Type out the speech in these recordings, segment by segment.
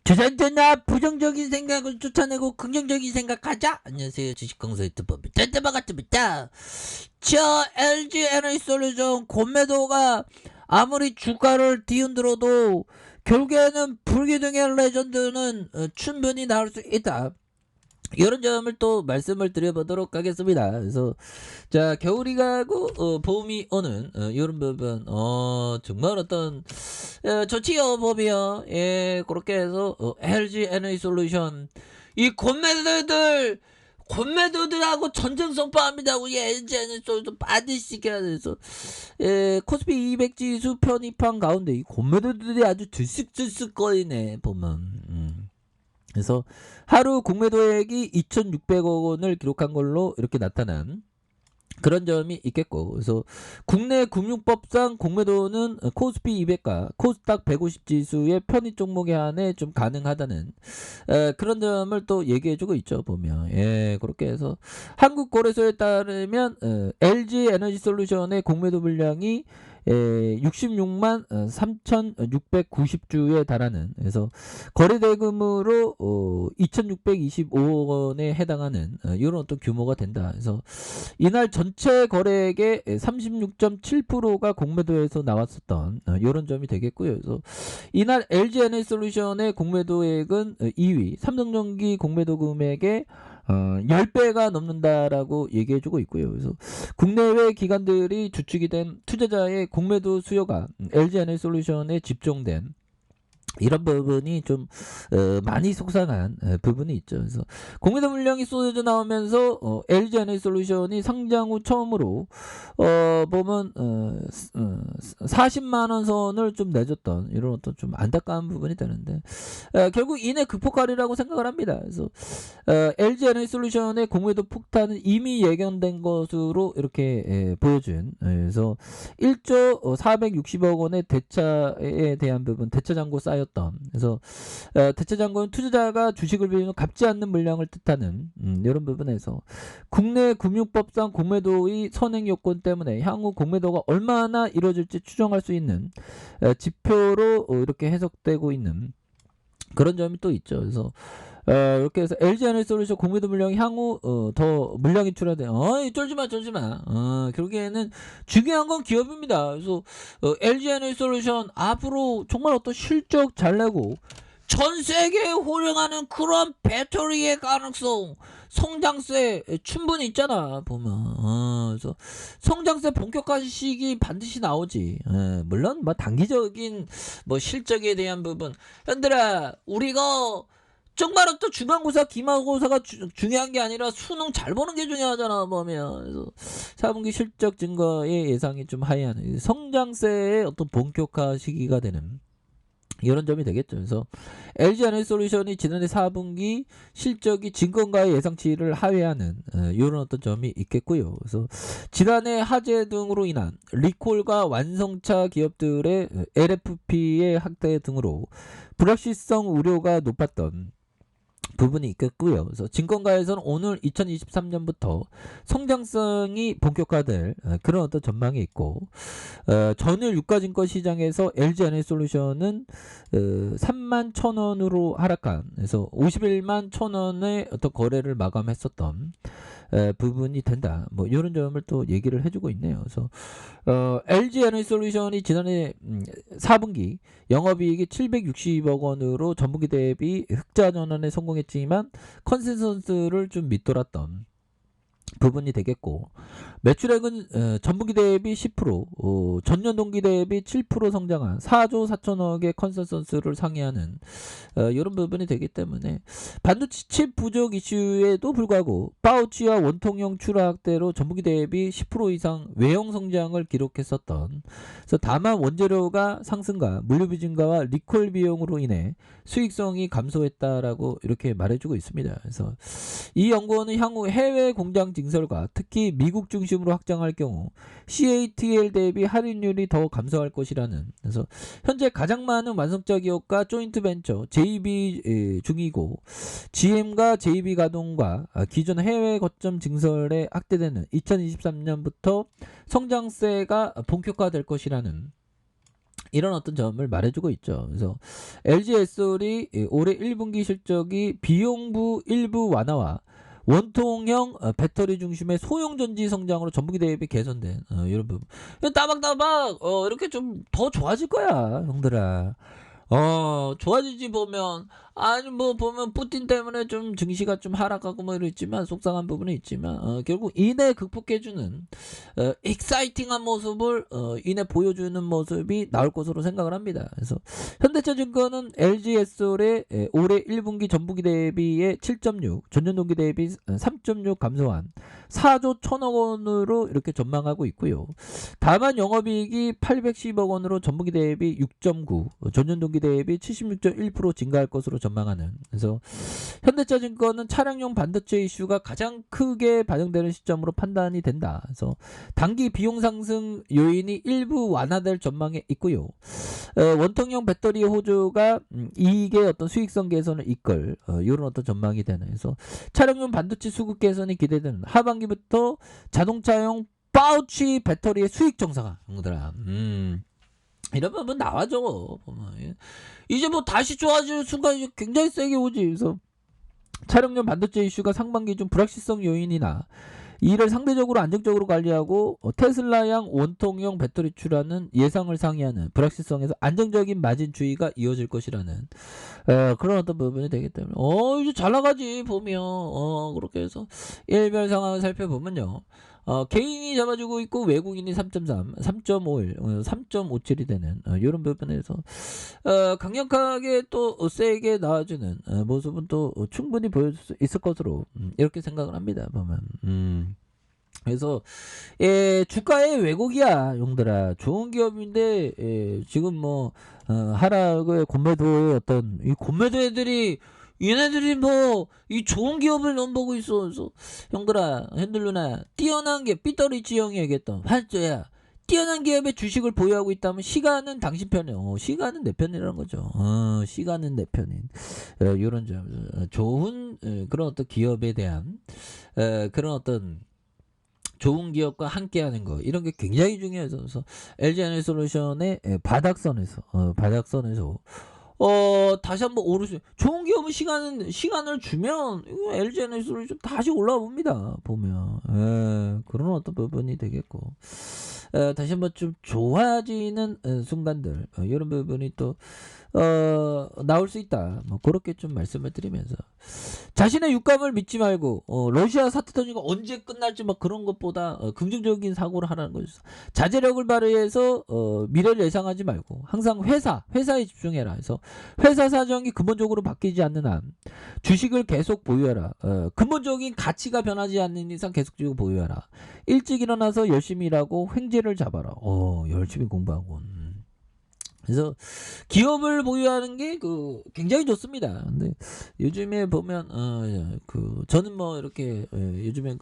주전자나 부정적인 생각을 쫓아내고 긍정적인 생각하자. 안녕하세요, 주식강사 유튜버 짠짜바 같습니다. 저 LG 에너지솔루션 공매도가 아무리 주가를 뒤흔들어도 결국에는 불기둥의 레전드는 충분히 나올 수 있다. 이런 점을 또 말씀을 드려보도록 하겠습니다. 그래서 자, 겨울이 가고 봄이 오는 이런 부분 정말 어떤 좋지요 봄이요. 예, 그렇게 해서 LG 에너지 솔루션 이 곤매도들하고 전쟁 선포합니다. 우리 LG 에너지 솔루션 반드시 시켜야 돼서 코스피 200 지수 편입한 가운데 이 곤매도들이 아주 들쑥들쑥 거리네 보면. 그래서 하루 공매도액이 2,600억 원을 기록한 걸로 이렇게 나타난 그런 점이 있겠고, 그래서 국내 금융법상 공매도는 코스피 200과 코스닥 150 지수의 편입 종목에 한해 좀 가능하다는 그런 점을 또 얘기해주고 있죠. 보면 그렇게 해서 한국거래소에 따르면 LG 에너지솔루션의 공매도 물량이 66만 3,690주에 달하는, 그래서 거래대금으로 2,625억 원에 해당하는 이런 어떤 규모가 된다. 그래서 이날 전체 거래액의 36.7%가 공매도에서 나왔었던 이런 점이 되겠고요. 그래서 이날 LG 에너지솔루션의 공매도액은 2위, 삼성전기 공매도 금액의 10배가 넘는다라고 얘기해주고 있고요. 그래서 국내외 기관들이 주축이 된 투자자의 공매도 수요가 LG 에너지솔루션에 집중된 이런 부분이 좀 많이 속상한 부분이 있죠. 그래서 공매도 물량이 쏟아져 나오면서 LG 에너지솔루션이 상장 후 처음으로 보면 40만 원 선을 좀 내줬던 이런 어떤 좀 안타까운 부분이 되는데 결국 이내 극복하리라고 생각을 합니다. 그래서 LG 에너지솔루션의 공매도 폭탄은 이미 예견된 것으로 이렇게 보여준, 그래서 1조 460억 원의 대차에 대한 부분, 대차 잔고 쌓였던, 그래서 대차 잔고는 투자자가 주식을 빌리면 갚지 않는 물량을 뜻하는 이런 부분에서 국내 금융법상 공매도의 선행 요건 때문에 향후 공매도가 얼마나 이루어질지 추정할 수 있는 지표로 이렇게 해석되고 있는 그런 점이 또 있죠. 그래서 이렇게 해서 LG 에너지솔루션 공매도 물량이 향후 더 물량이 출하돼. 쫄지마. 결국에는 중요한 건 기업입니다. 그래서 LG 에너지솔루션 앞으로 정말 어떤 실적 잘 내고 전 세계에 호령하는 그런 배터리의 가능성, 성장세 충분히 있잖아 보면. 그래서 성장세 본격화 시기 반드시 나오지. 물론 뭐 단기적인 뭐 실적에 대한 부분, 현들아 우리가 정말 또 중간고사, 기말고사가 중요한 게 아니라 수능 잘 보는 게 중요하잖아 보면. 그래서 4분기 실적 증거의 예상이 좀 하이한 성장세의 어떤 본격화 시기가 되는 이런 점이 되겠죠. 그래서 LG 에너지솔루션이 지난해 4분기 실적이 진건가의 예상치를 하회하는 이런 어떤 점이 있겠고요. 그래서 지난해 화재 등으로 인한 리콜과 완성차 기업들의 LFP의 확대 등으로 불확실성 우려가 높았던 부분이 있겠고요. 그래서 증권가에서는 오늘 2023년부터 성장성이 본격화될 그런 어떤 전망이 있고, 전일 유가증권 시장에서 LG 에너지솔루션은 3만 1,000원으로 하락한, 그래서 51만 1,000원의 어떤 거래를 마감했었던 부분이 된다. 뭐 이런 점을 또 얘기를 해주고 있네요. 그래서 LG 에너지솔루션이 지난해 4분기 영업이익이 760억 원으로 전분기 대비 흑자 전환에 성공했지만 컨센서스를 좀 밑돌았던 부분이 되겠고, 매출액은 전분기 대비 10%, 전년 동기 대비 7% 성장한 4조 4천억의 컨센서스를 상회하는 이런 부분이 되기 때문에 반도체 칩 부족 이슈에도 불구하고 파우치와 원통형 출하 확대로 전분기 대비 10% 이상 외형 성장을 기록했었던, 그래서 다만 원재료가 상승과 물류비 증가와 리콜 비용으로 인해 수익성이 감소했다라고 이렇게 말해주고 있습니다. 그래서 이 연구원은 향후 해외 공장 증설과 특히 미국 중심으로 확장할 경우 CATL 대비 할인율이 더 감소할 것이라는, 그래서 현재 가장 많은 완성차 기업과 조인트 벤처 JV 중이고, GM과 JV 가동과 기존 해외 거점 증설에 확대되는 2023년부터 성장세가 본격화될 것이라는 이런 어떤 점을 말해주고 있죠. 그래서 LG에솔이 올해 1분기 실적이 비용부 일부 완화와 원통형 배터리 중심의 소형 전지 성장으로 전분기 대비 개선된 이런 부분. 따박따박 이렇게 좀 더 좋아질 거야, 형들아. 좋아지지 보면. 아니 뭐 보면 푸틴 때문에 좀 증시가 좀 하락하고 뭐 이랬지만 속상한 부분이 있지만 결국 이내 극복해주는 익사이팅한 모습을 이내 보여주는 모습이 나올 것으로 생각을 합니다. 그래서 현대차증권은 LG에솔의 올해 1분기 전분기 대비의 7.6, 전년 동기 대비 3.6 감소한 4조 1천억 원으로 이렇게 전망하고 있고요. 다만 영업이익이 810억 원으로 전분기 대비 6.9, 전년 동기 대비 76.1% 증가할 것으로 전망하는. 그래서 현대차증권은 차량용 반도체 이슈가 가장 크게 반영되는 시점으로 판단이 된다. 그래서 단기 비용 상승 요인이 일부 완화될 전망에 있고요. 원통형 배터리 호조가 이익의 어떤 수익성 개선을 이끌 이런 어떤 전망이 되는. 그래서 차량용 반도체 수급 개선이 기대되는 하반기부터 자동차용 파우치 배터리의 수익 정상화. 이런 부분 나와줘. 보면. 이제 뭐 다시 좋아질 순간 이제 굉장히 세게 오지. 그래서 차량용 반도체 이슈가 상반기 중 불확실성 요인이나 이를 상대적으로 안정적으로 관리하고 테슬라양 원통형 배터리 출하는 예상을 상회하는 불확실성에서 안정적인 마진 주의가 이어질 것이라는 그런 어떤 부분이 되기 때문에 이제 잘 나가지 보면 그렇게 해서 일별 상황을 살펴보면요. 개인이 잡아주고 있고 외국인이 3.3, 3.51, 3.57이 되는 이런 부분에서 강력하게 또 세게 나와주는 모습은 또 충분히 보여줄 수 있을 것으로 이렇게 생각을 합니다. 보면. 그래서 주가의 왜곡이야, 용들아. 좋은 기업인데 지금 뭐 하락의 공매도의 어떤 이 공매도 애들이 얘네들이 뭐 이 좋은 기업을 넘보고 있어. 그래서 형들아, 핸들 누나, 뛰어난 게 삐떨리지 형이 얘기했던 활조야. 뛰어난 기업의 주식을 보유하고 있다면 시간은 당신 편이야. 시간은 내 편이라는 거죠. 시간은 내 편인. 이런 점, 좋은 그런 어떤 기업에 대한 그런 어떤 좋은 기업과 함께하는 거 이런 게 굉장히 중요해서. 그래서 LG에너지솔루션의 바닥선에서 다시 한번 오를 수. 좋은 기업은 시간을 주면 LG에너지솔루션 다시 올라와 봅니다. 보면 그런 어떤 부분이 되겠고. 다시 한번 좀 좋아지는 순간들 이런 부분이 또 나올 수 있다. 뭐 그렇게 좀 말씀을 드리면서 자신의 육감을 믿지 말고 러시아 사태 터지가 언제 끝날지 막 그런 것보다 긍정적인 사고를 하라는 거죠. 자제력을 발휘해서 미래를 예상하지 말고 항상 회사에 집중해라. 해서 회사 사정이 근본적으로 바뀌지 않는 한 주식을 계속 보유해라. 근본적인 가치가 변하지 않는 이상 계속 주고 보유해라. 일찍 일어나서 열심히 일하고 횡재를 잡아라. 열심히 공부하고. 그래서 기업을 보유하는 게 굉장히 좋습니다. 근데 요즘에 보면 저는 뭐 이렇게 요즘에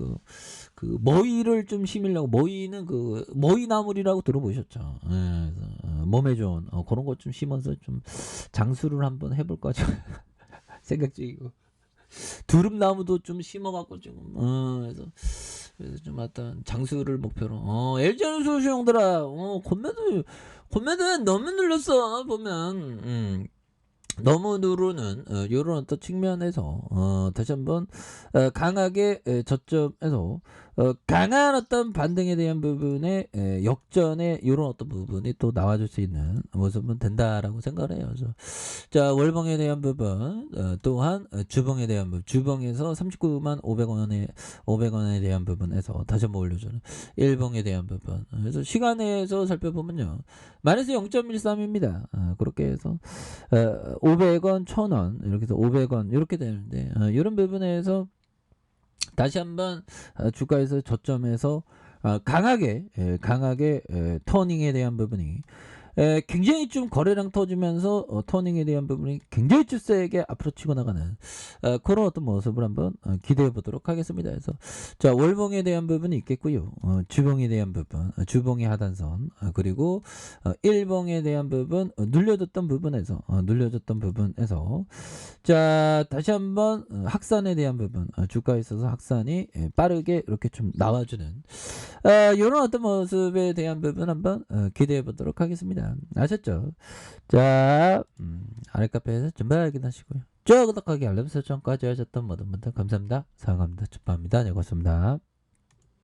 머위를 좀 심으려고 머위는 머위나물이라고 들어보셨죠? 그래서 몸에 좋은 그런 것 좀 심어서 좀 장수를 한번 해볼 거죠. 생각 중이고. 두릅나무도 좀 심어갖고 지금 그래서 좀 어떤 장수를 목표로 LG에너지솔루션 형들아 곤매도 너무 눌렀어. 보면 너무 누르는 이런 어떤 측면에서 다시 한번 강하게 저점에서 강한 어떤 반등에 대한 부분에 역전의 이런 어떤 부분이 또 나와줄 수 있는 모습은 된다라고 생각을 해요. 그래서 자, 월봉에 대한 부분 또한 주봉에 대한 부분, 주봉에서 39만 500원에 대한 부분에서 다시 한번 올려주는 일봉에 대한 부분. 그래서 시간에서 살펴보면요, 마이너스 0.13입니다. 그렇게 해서 500원, 1000원 이렇게 해서 500원 이렇게 되는데 이런 부분에서 다시 한번 주가에서 저점에서 강하게 터닝에 대한 부분이 굉장히 좀 거래량 터지면서 터닝에 대한 부분이 굉장히 좀 세게 앞으로 치고 나가는 그런 어떤 모습을 한번 기대해 보도록 하겠습니다. 그래서 자, 월봉에 대한 부분이 있겠고요. 주봉에 대한 부분, 주봉의 하단선, 그리고 일봉에 대한 부분, 눌려졌던 부분에서 자, 다시 한번 확산에 대한 부분, 주가에 있어서 확산이 빠르게 이렇게 좀 나와주는 이런 어떤 모습에 대한 부분 한번 기대해 보도록 하겠습니다. 됩니다. 아셨죠? 자, 아랫카페에서 준비 확인하시고요. 좋아요, 구독하기, 알람 설정까지 하셨던 모든 분들 감사합니다. 사랑합니다. 축하합니다. 네, 고맙습니다.